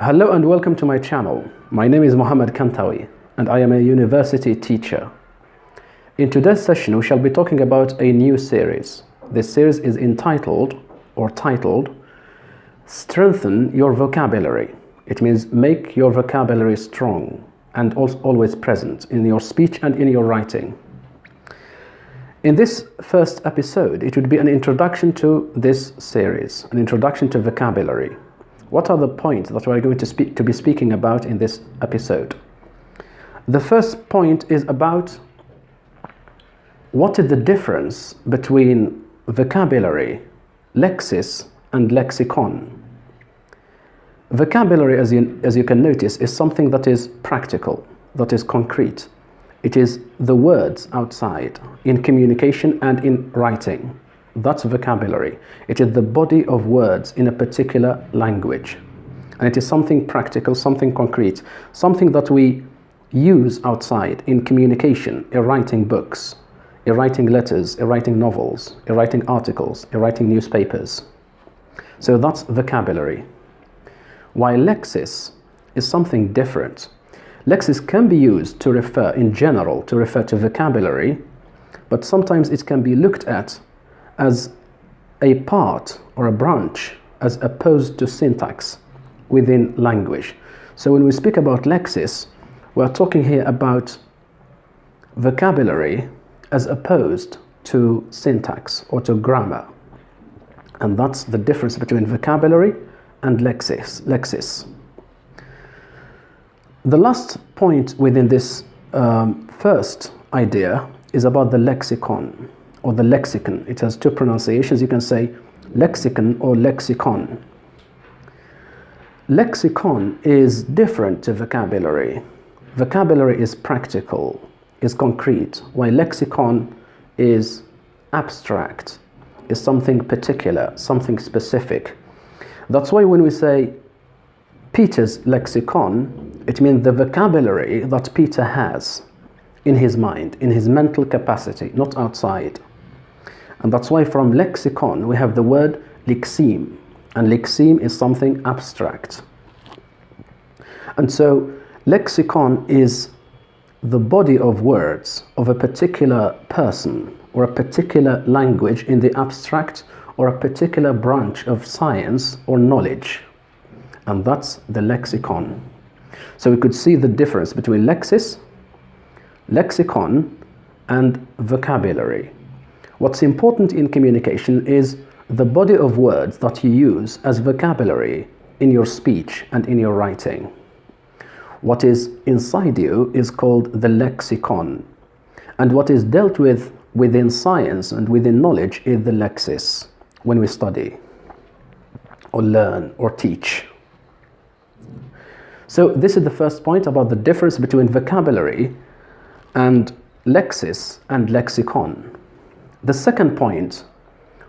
Hello and welcome to my channel. My name is Mohammed Kantawi and I am a university teacher. In today's session we shall be talking about a new series. This series is titled Strengthen Your Vocabulary. It means make your vocabulary strong and always present in your speech and in your writing. In this first episode, it would be an introduction to this series, an introduction to vocabulary. What are the points that we are going to be speaking about in this episode? The first point is about what is the difference between vocabulary, lexis, and lexicon. Vocabulary, as you can notice, is something that is practical, that is concrete. It is the words outside in communication and in writing. That's vocabulary. It is the body of words in a particular language. And it is something practical, something concrete, something that we use outside in communication, in writing books, in writing letters, in writing novels, in writing articles, in writing newspapers. So that's vocabulary. While lexis is something different. Lexis can be used to refer, in general, to refer to vocabulary, but sometimes it can be looked at as a part or a branch as opposed to syntax within language. So when we speak about lexis, we're talking here about vocabulary as opposed to syntax or to grammar. And that's the difference between vocabulary and lexis. The last point within this first idea is about the lexicon or the lexicon. It has two pronunciations. You can say lexicon or lexicon. Lexicon is different to vocabulary. Vocabulary is practical, is concrete, while lexicon is abstract, is something particular, something specific. That's why when we say Peter's lexicon, it means the vocabulary that Peter has in his mind, in his mental capacity, not outside. And that's why from lexicon we have the word lexeme, and lexeme is something abstract. And so lexicon is the body of words of a particular person or a particular language in the abstract or a particular branch of science or knowledge. And that's the lexicon. So we could see the difference between lexis, lexicon, and vocabulary. What's important in communication is the body of words that you use as vocabulary in your speech and in your writing. What is inside you is called the lexicon. And what is dealt with within science and within knowledge is the lexis, when we study or learn or teach. So this is the first point about the difference between vocabulary and lexis and lexicon. The second point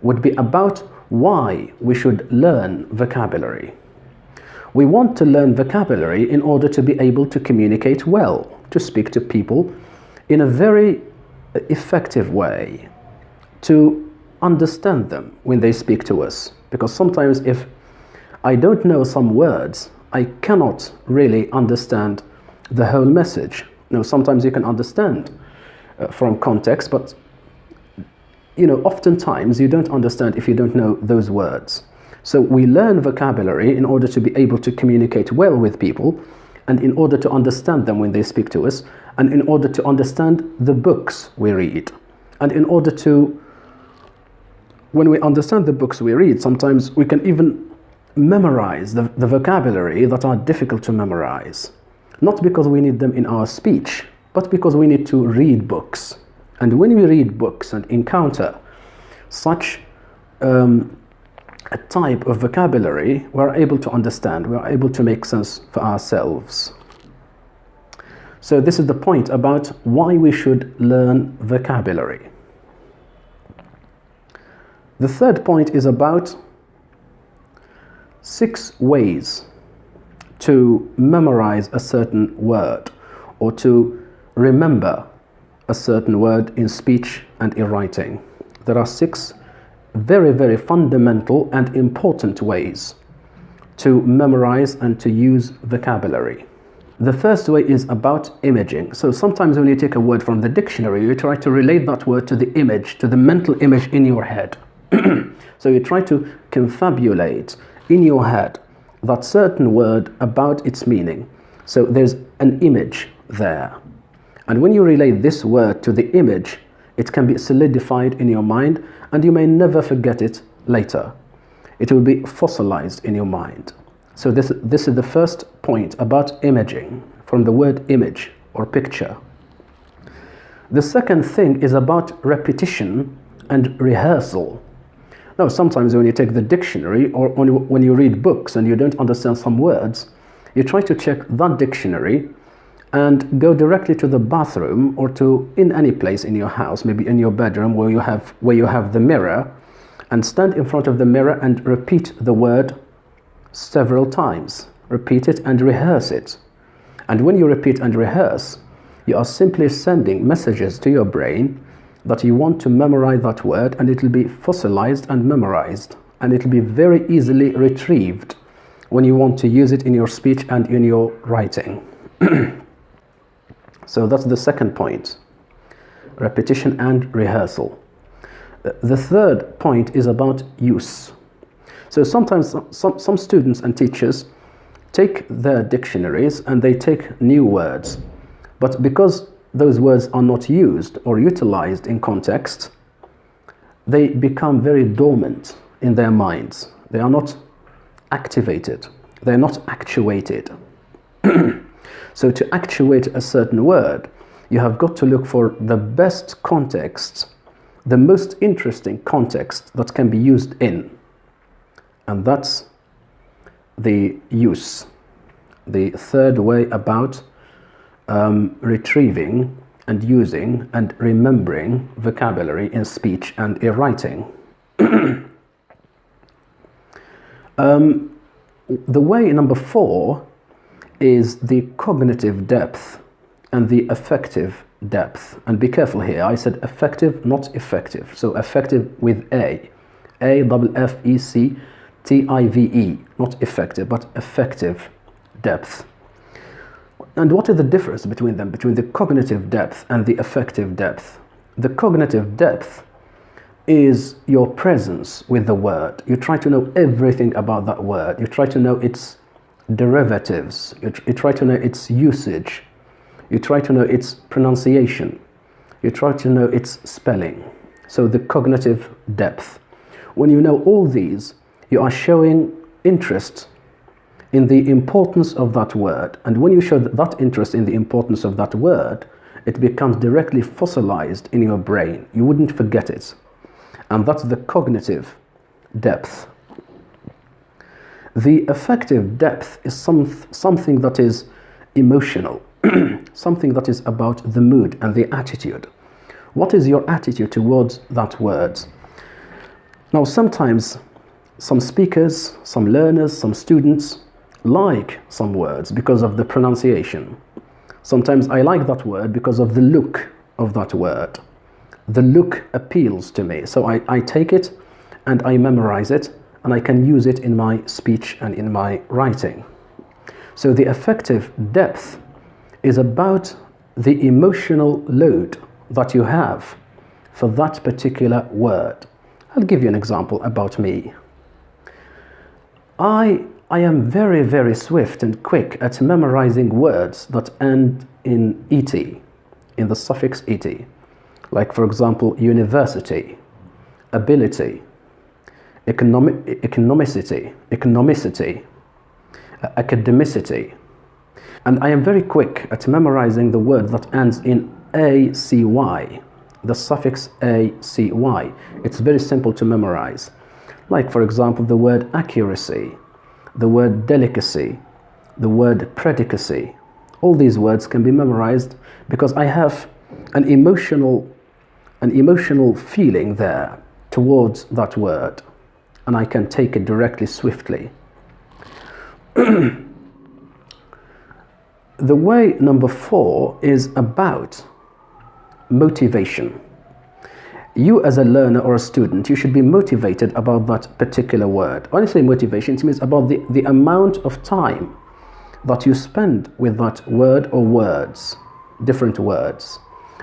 would be about why we should learn vocabulary. We want to learn vocabulary in order to be able to communicate well, to speak to people in a very effective way, to understand them when they speak to us. Because sometimes if I don't know some words, I cannot really understand the whole message. Now, sometimes you can understand from context, but oftentimes you don't understand if you don't know those words. So we learn vocabulary in order to be able to communicate well with people, and in order to understand them when they speak to us, and in order to understand the books we read. And in order to, when we understand the books we read, sometimes we can even memorize the vocabulary that are difficult to memorize. Not because we need them in our speech, but because we need to read books. And when we read books and encounter such a type of vocabulary, we are able to understand, we are able to make sense for ourselves. So this is the point about why we should learn vocabulary. The third point is about 6 ways to memorize a certain word or to remember a certain word in speech and in writing. There are 6 very, very fundamental and important ways to memorize and to use vocabulary. The first way is about imaging. So sometimes when you take a word from the dictionary, you try to relate that word to the image, to the mental image in your head. So you try to confabulate in your head that certain word about its meaning. So there's an image there. And when you relate this word to the image, it can be solidified in your mind and you may never forget it later. It will be fossilized in your mind. So this is the first point about imaging, from the word image or picture. The second thing is about repetition and rehearsal. Now, sometimes when you take the dictionary or when you read books and you don't understand some words, you try to check that dictionary and go directly to the bathroom or to in any place in your house, maybe in your bedroom where you have the mirror, and stand in front of the mirror and repeat the word several times. Repeat it and rehearse it. And when you repeat and rehearse, you are simply sending messages to your brain that you want to memorize that word, and it will be fossilized and memorized, and it will be very easily retrieved when you want to use it in your speech and in your writing. So that's the second point, repetition and rehearsal. The third point is about use. So sometimes some students and teachers take their dictionaries and they take new words, but because those words are not used or utilized in context, they become very dormant in their minds. They are not activated. They are not actuated. So to actuate a certain word, you have got to look for the best context, the most interesting context that can be used in. And that's the use, the third way about retrieving and using and remembering vocabulary in speech and in writing. The way number 4 is the cognitive depth and the affective depth. And be careful here, I said effective, not effective. So effective with A-F-F-E-C-T-I-V-E, not effective, but effective depth. And what is the difference between them, between the cognitive depth and the affective depth? The cognitive depth is your presence with the word. You try to know everything about that word. You try to know its derivatives. You try to know its usage. You try to know its pronunciation. You try to know its spelling. So the cognitive depth. When you know all these, you are showing interest in the importance of that word. And when you show that interest in the importance of that word, it becomes directly fossilized in your brain. You wouldn't forget it. And that's the cognitive depth. The affective depth is something that is emotional, something that is about the mood and the attitude. What is your attitude towards that word? Now, sometimes some speakers, some learners, some students like some words because of the pronunciation. Sometimes I like that word because of the look of that word. The look appeals to me, so I take it and I memorize it, and I can use it in my speech and in my writing. So the affective depth is about the emotional load that you have for that particular word. I'll give you an example about me. I am very, very swift and quick at memorizing words that end in et, in the suffix et. Like, for example, university, ability, economicity, academicity. And I am very quick at memorizing the word that ends in acy, the suffix acy. It's very simple to memorize. Like, for example, the word accuracy, the word delicacy, the word predicacy. All these words can be memorized because I have an emotional feeling there towards that word, and I can take it directly, swiftly. The way number 4 is about motivation. you as a learner or a student, you should be motivated about that particular word. When I say motivation, it means about the amount of time that you spend with that word or words, different words.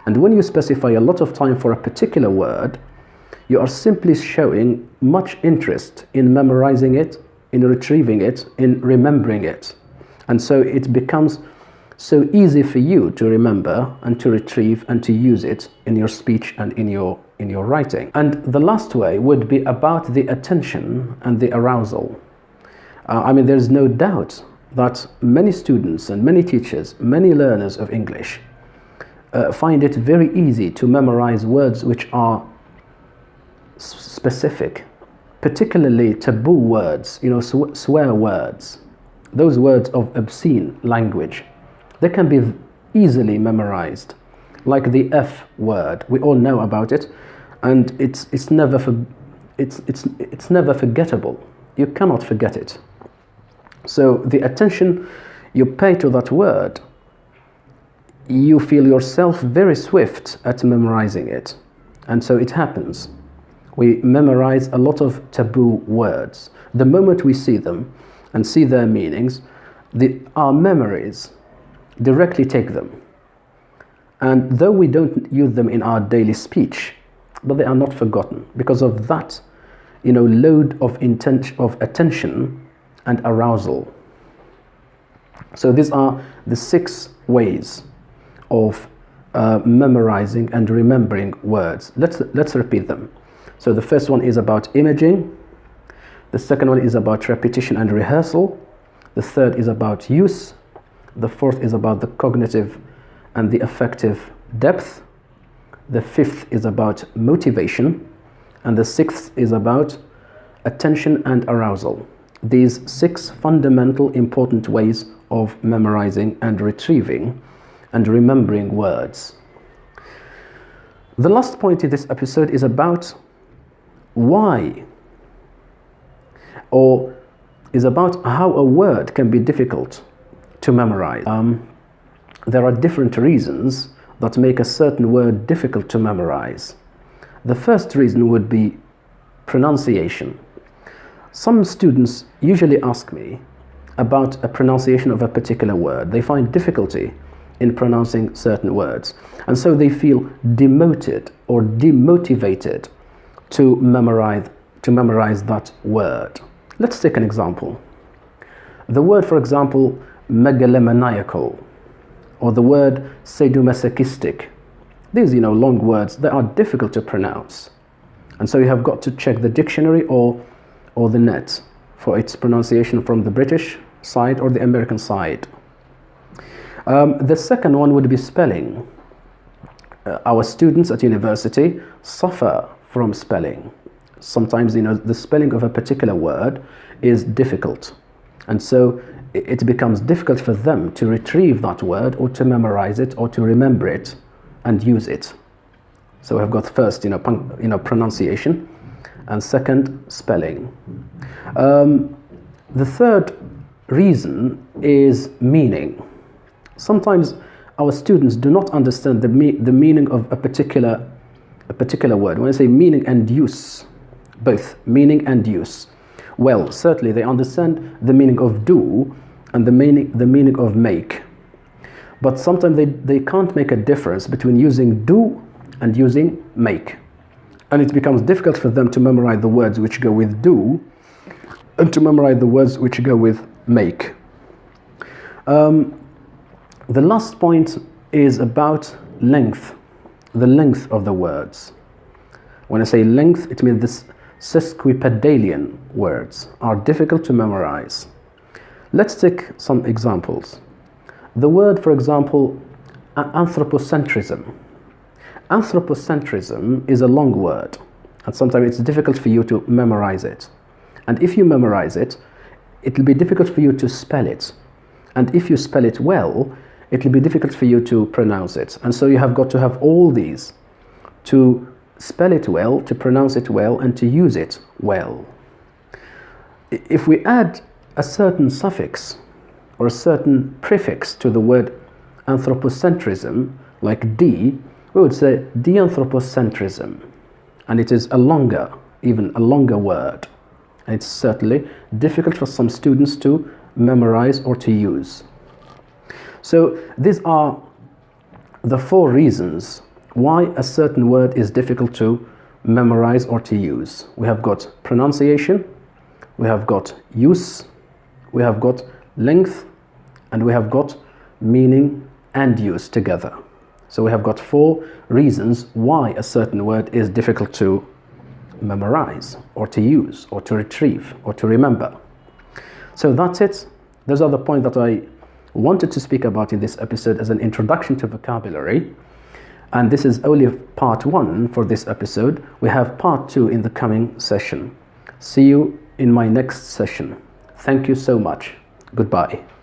And when you specify a lot of time for a particular word, you are simply showing much interest in memorizing it, in retrieving it, in remembering it. And so it becomes so easy for you to remember and to retrieve and to use it in your speech and in your writing. And the last way would be about the attention and the arousal. I mean, there's no doubt that many students and many teachers, many learners of English find it very easy to memorize words which are specific, particularly taboo words, swear words, those words of obscene language. They can be easily memorized, like the F word. We all know about it, and it's never forgettable. You cannot forget it. So the attention you pay to that word, you feel yourself very swift at memorizing it. And so it happens. We memorize a lot of taboo words. The moment we see them and see their meanings, our memories directly take them. And though we don't use them in our daily speech, but they are not forgotten because of that, load of attention and arousal. So these are the 6 ways of memorizing and remembering words. Let's repeat them. So the first one is about imaging. The second one is about repetition and rehearsal. The third is about use. The fourth is about the cognitive and the affective depth. The fifth is about motivation. And the sixth is about attention and arousal. These 6 fundamental important ways of memorizing and retrieving and remembering words. The last point in this episode is about why, or is about how a word can be difficult to memorize. There are different reasons that make a certain word difficult to memorize. The first reason would be pronunciation. Some students usually ask me about a pronunciation of a particular word. They find difficulty in pronouncing certain words, and so they feel demoted or demotivated to memorize that word. Let's take an example. The word, for example, megalomaniacal, or the word sadomasochistic. These, long words, they are difficult to pronounce. And so you have got to check the dictionary or the net for its pronunciation from the British side or the American side. The second one would be spelling. Our students at university suffer from spelling. Sometimes, the spelling of a particular word is difficult. And so it becomes difficult for them to retrieve that word or to memorize it or to remember it and use it. So we've got first, pronunciation, and second, spelling. The third reason is meaning. Sometimes our students do not understand the meaning of a particular word. When I say meaning and use, both meaning and use, well, certainly they understand the meaning of do and the meaning of make. But sometimes they can't make a difference between using do and using make. And it becomes difficult for them to memorize the words which go with do and to memorize the words which go with make. The last point is about length, the length of the words. When I say length, it means this sesquipedalian words are difficult to memorize. Let's take some examples. The word, for example, anthropocentrism. Anthropocentrism is a long word, and sometimes it's difficult for you to memorize it. And if you memorize it, it will be difficult for you to spell it. And if you spell it well, it will be difficult for you to pronounce it. And so you have got to have all these to spell it well, to pronounce it well, and to use it well. If we add a certain suffix or a certain prefix to the word anthropocentrism, like D, we would say de-anthropocentrism. and it is a longer, even a longer word. And it's certainly difficult for some students to memorize or to use. So these are the 4 reasons why a certain word is difficult to memorize or to use. We have got pronunciation, we have got use, we have got length, and we have got meaning and use together. So we have got 4 reasons why a certain word is difficult to memorize or to use or to retrieve or to remember. So that's it. Those are the points that I wanted to speak about in this episode as an introduction to vocabulary. And this is only part 1 for this episode. We have part 2 in the coming session. See you in my next session. Thank you so much. Goodbye.